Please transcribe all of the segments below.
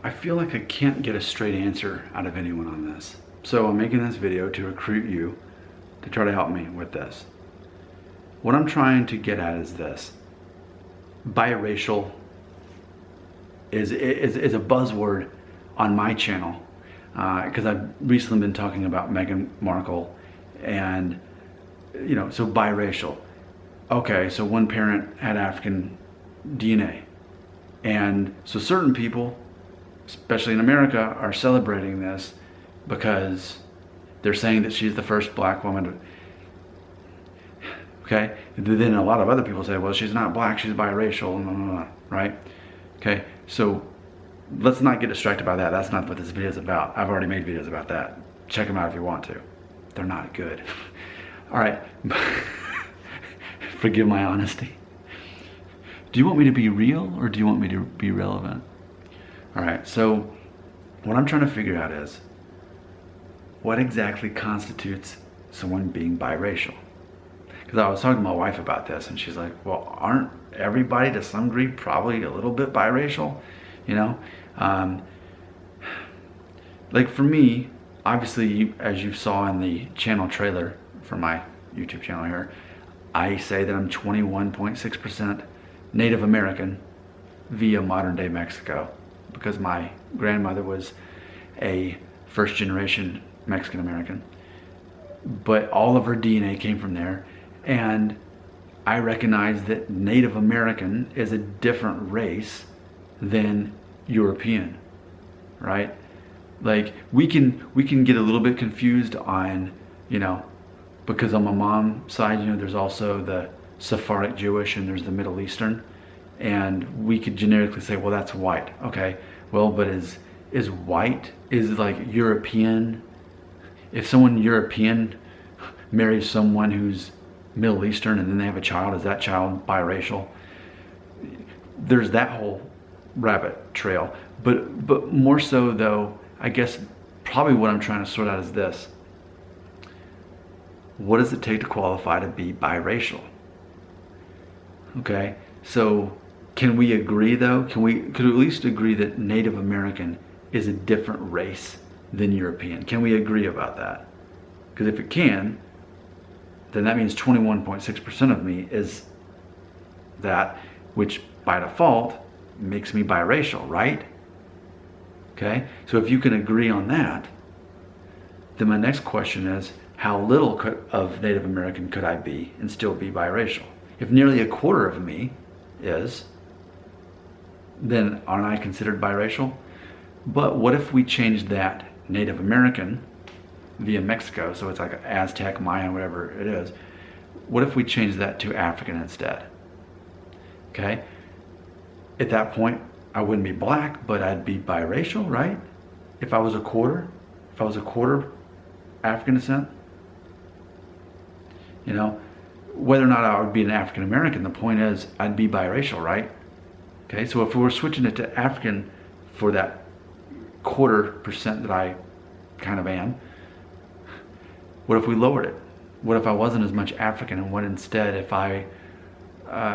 I feel like I can't get a straight answer out of anyone on this. So I'm making this video to recruit you to try to help me with this. What I'm trying to get at is this. Biracial is a buzzword on my channel because I've recently been talking about Meghan Markle and, you know, so biracial. Okay, so one parent had African DNA. And so certain people, especially in America, are celebrating this because they're saying that she's the first black woman to, okay? Then a lot of other people say, well, she's not black, she's biracial, blah, blah, blah, right? Okay, so let's not get distracted by that. That's not what this video is about. I've already made videos about that. Check them out if you want to. They're not good. All right, forgive my honesty. Do you want me to be real or do you want me to be relevant? All right, so what I'm trying to figure out is what exactly constitutes someone being biracial? Because I was talking to my wife about this and she's like, well, aren't everybody to some degree probably a little bit biracial? You know, like for me, obviously, as you saw in the channel trailer for my YouTube channel here, I say that I'm 21.6% Native American via modern day Mexico because my grandmother was a first generation Mexican American, but all of her DNA came from there. And I recognize that Native American is a different race than European, right? Like we can get a little bit confused on, you know, because on my mom's side, you know, there's also the Sephardic Jewish and there's the Middle Eastern, and we could generically say, well, that's white. Okay, well, but is white, is like European, if someone European marries someone who's Middle Eastern and then they have a child, is that child biracial? There's that whole rabbit trail. But more so though, I guess probably what I'm trying to sort out is this. What does it take to qualify to be biracial? Okay, so can we agree though? Could we at least agree that Native American is a different race than European? Can we agree about that? Because if it can, then that means 21.6% of me is that, which by default makes me biracial, right? Okay, so if you can agree on that, then my next question is, how little of Native American could I be and still be biracial? If nearly a quarter of me is, then aren't I considered biracial? But what if we change that Native American via Mexico, so it's like Aztec, Maya, whatever it is, what if we change that to African instead? Okay, at that point I wouldn't be black, but I'd be biracial, right? If I was a quarter African descent, you know, whether or not I would be an African American, the point is I'd be biracial, right? Okay, so if we were switching it to African for that 1/4% that I kind of am, what if we lowered it? What if I wasn't as much African, and what instead if I,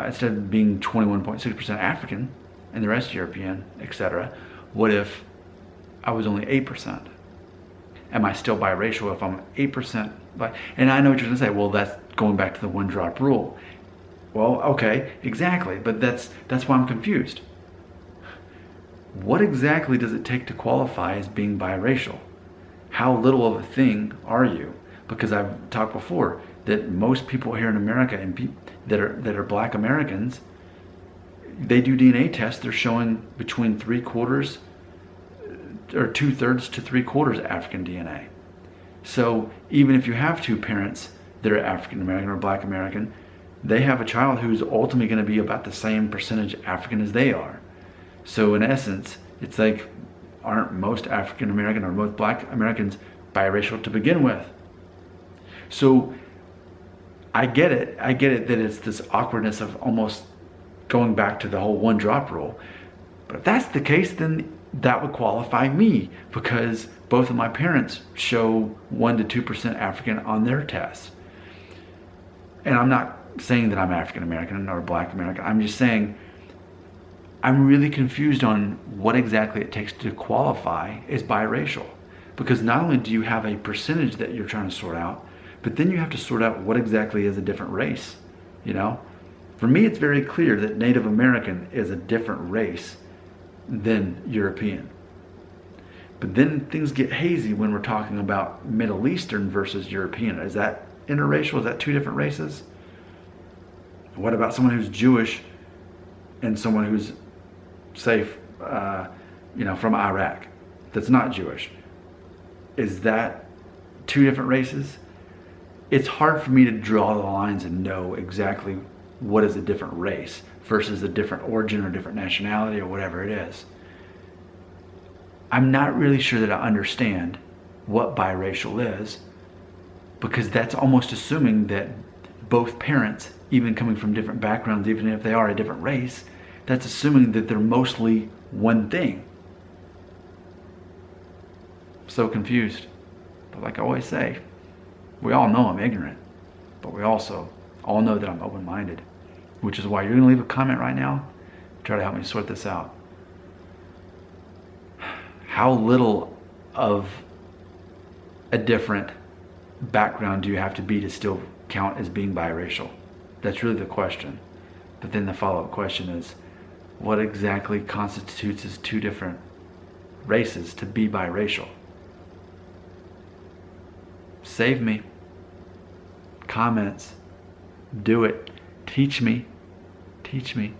instead of being 21.6% African and the rest European, etc., what if I was only 8%? Am I still biracial if I'm 8%? And I know what you're gonna say, well, that's going back to the one drop rule. Well, okay, exactly, but that's why I'm confused. What exactly does it take to qualify as being biracial? How little of a thing are you? Because I've talked before that most people here in America and that are black Americans, they do DNA tests, they're showing between 3/4 or 2/3 to 3/4 African DNA. So even if you have two parents that are African American or black American, they have a child who's ultimately going to be about the same percentage African as they are. So in essence, it's like, aren't most African American or most black Americans biracial to begin with? So I get it that it's this awkwardness of almost going back to the whole one drop rule. But if that's the case, then that would qualify me because both of my parents show 1 to 2% African on their tests. And I'm not saying that I'm African American or black American. I'm just saying I'm really confused on what exactly it takes to qualify as biracial. Because not only do you have a percentage that you're trying to sort out, but then you have to sort out what exactly is a different race. You know, for me, it's very clear that Native American is a different race than European. But then things get hazy when we're talking about Middle Eastern versus European. Is that interracial? Is that two different races? What about someone who's Jewish and someone who's, say, from Iraq that's not Jewish? Is that two different races? It's hard for me to draw the lines and know exactly what is a different race versus a different origin or different nationality or whatever it is. I'm not really sure that I understand what biracial is, because that's almost assuming that both parents, even coming from different backgrounds, even if they are a different race, that's assuming that they're mostly one thing. I'm so confused. But like I always say, we all know I'm ignorant, but we also all know that I'm open-minded, which is why you're going to leave a comment right now, try to help me sort this out. How little of a different background do you have to be to still count as being biracial? That's really the question. But then the follow-up question is, what exactly constitutes as two different races to be biracial? Save me. Comments. Do it. Teach me. Teach me.